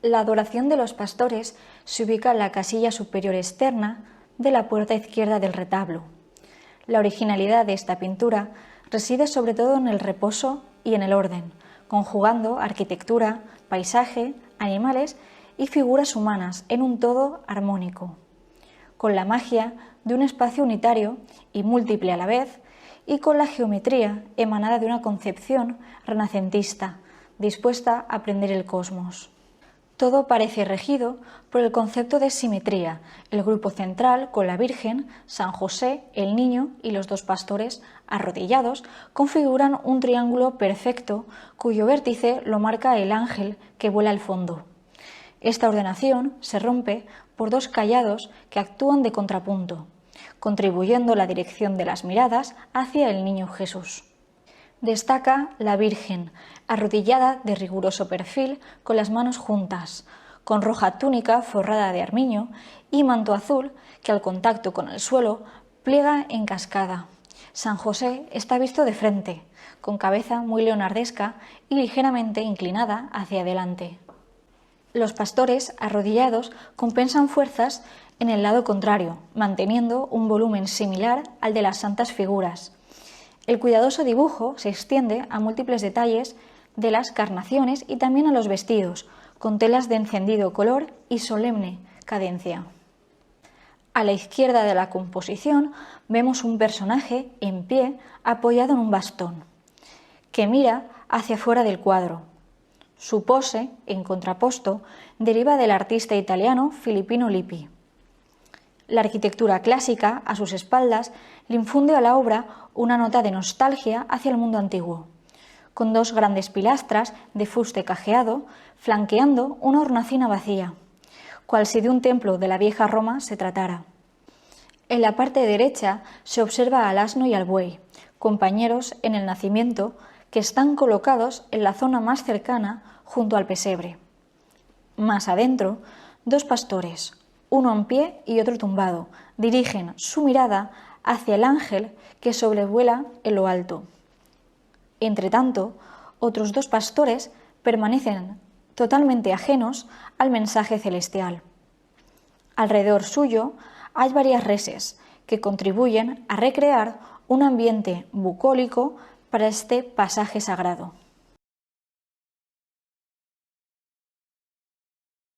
La adoración de los pastores se ubica en la casilla superior externa de la puerta izquierda del retablo. La originalidad de esta pintura reside sobre todo en el reposo y en el orden, conjugando arquitectura, paisaje, animales y figuras humanas en un todo armónico, con la magia de un espacio unitario y múltiple a la vez, y con la geometría emanada de una concepción renacentista, dispuesta a aprender el cosmos. Todo parece regido por el concepto de simetría, el grupo central con la Virgen, San José, el Niño y los dos pastores arrodillados configuran un triángulo perfecto cuyo vértice lo marca el ángel que vuela al fondo. Esta ordenación se rompe por dos callados que actúan de contrapunto, contribuyendo la dirección de las miradas hacia el Niño Jesús. Destaca la Virgen, arrodillada de riguroso perfil, con las manos juntas, con roja túnica forrada de armiño y manto azul que al contacto con el suelo pliega en cascada. San José está visto de frente, con cabeza muy leonardesca y ligeramente inclinada hacia adelante. Los pastores arrodillados compensan fuerzas en el lado contrario, manteniendo un volumen similar al de las santas figuras. El cuidadoso dibujo se extiende a múltiples detalles de las carnaciones y también a los vestidos, con telas de encendido color y solemne cadencia. A la izquierda de la composición vemos un personaje en pie apoyado en un bastón, que mira hacia fuera del cuadro. Su pose, en contraposto, deriva del artista italiano Filippino Lippi. La arquitectura clásica, a sus espaldas, le infunde a la obra una nota de nostalgia hacia el mundo antiguo, con dos grandes pilastras de fuste cajeado, flanqueando una hornacina vacía, cual si de un templo de la vieja Roma se tratara. En la parte derecha se observa al asno y al buey, compañeros en el nacimiento, que están colocados en la zona más cercana junto al pesebre. Más adentro, dos pastores, uno en pie y otro tumbado, dirigen su mirada hacia el ángel que sobrevuela en lo alto. Entretanto, otros dos pastores permanecen totalmente ajenos al mensaje celestial. Alrededor suyo hay varias reses que contribuyen a recrear un ambiente bucólico para este pasaje sagrado.